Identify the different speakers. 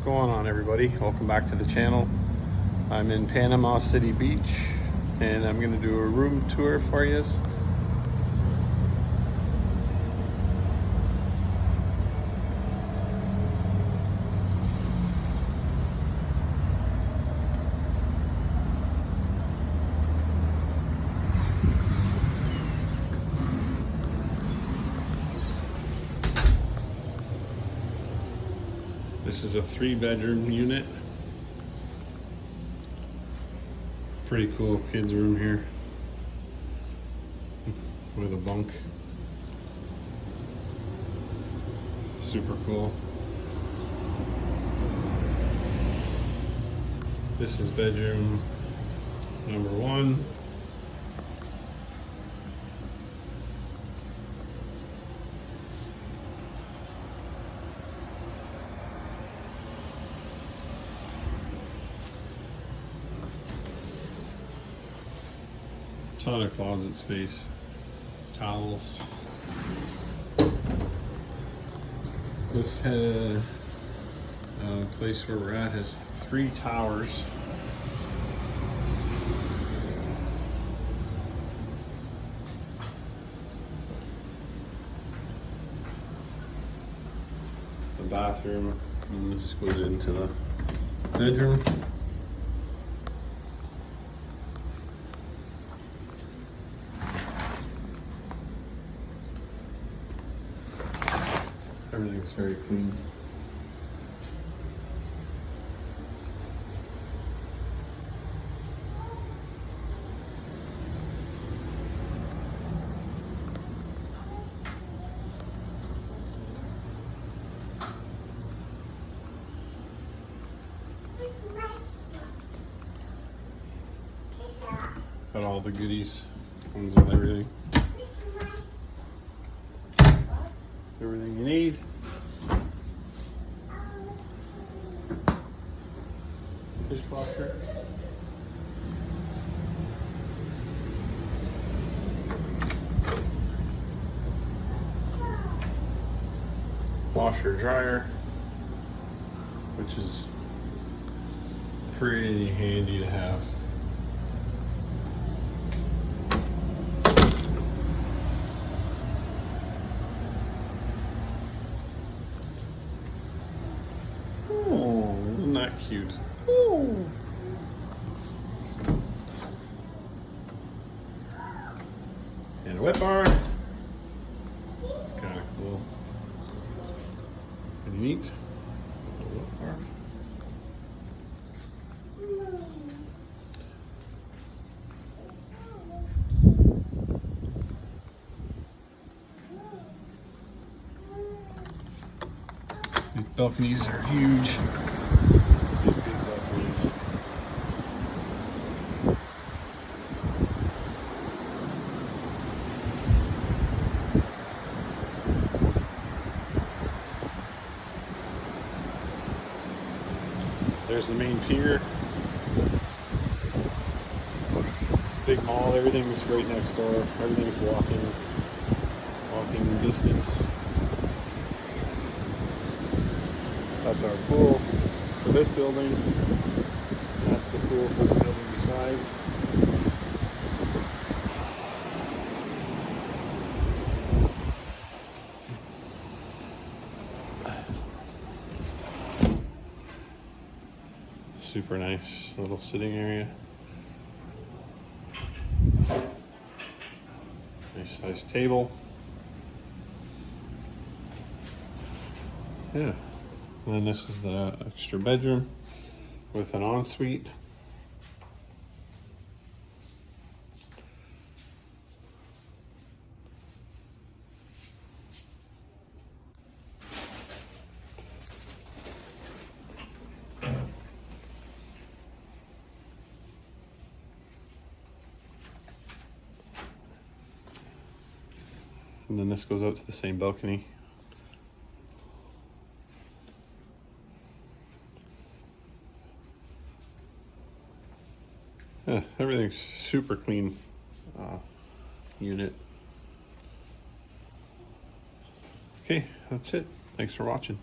Speaker 1: going on, everybody? Welcome back to the channel. I'm in Panama City Beach and I'm going to do a room tour for you. This is a 3-bedroom unit. Pretty cool kids room here with a bunk. Super cool. This is bedroom number 1. Ton of closet space, towels. This place where we're at has 3 towers. The bathroom, and this goes into the bedroom. Everything's very clean. Got all the goodies, comes with everything. Everything you need. Dishwasher. Washer dryer, which is pretty handy to have. Oh, isn't that cute? Ooh. And a wet bar. It's kind of cool. And neat. A wet bar. These balconies are huge. Big balconies. There's the main pier. Big mall, everything's right next door. Everything's walking distance. That's our pool for this building. That's the pool for the building beside. Super nice little sitting area. Nice size table. Yeah. And then this is the extra bedroom with an ensuite. And then this goes out to the same balcony. Yeah, everything's super clean unit. Okay, that's it. Thanks for watching.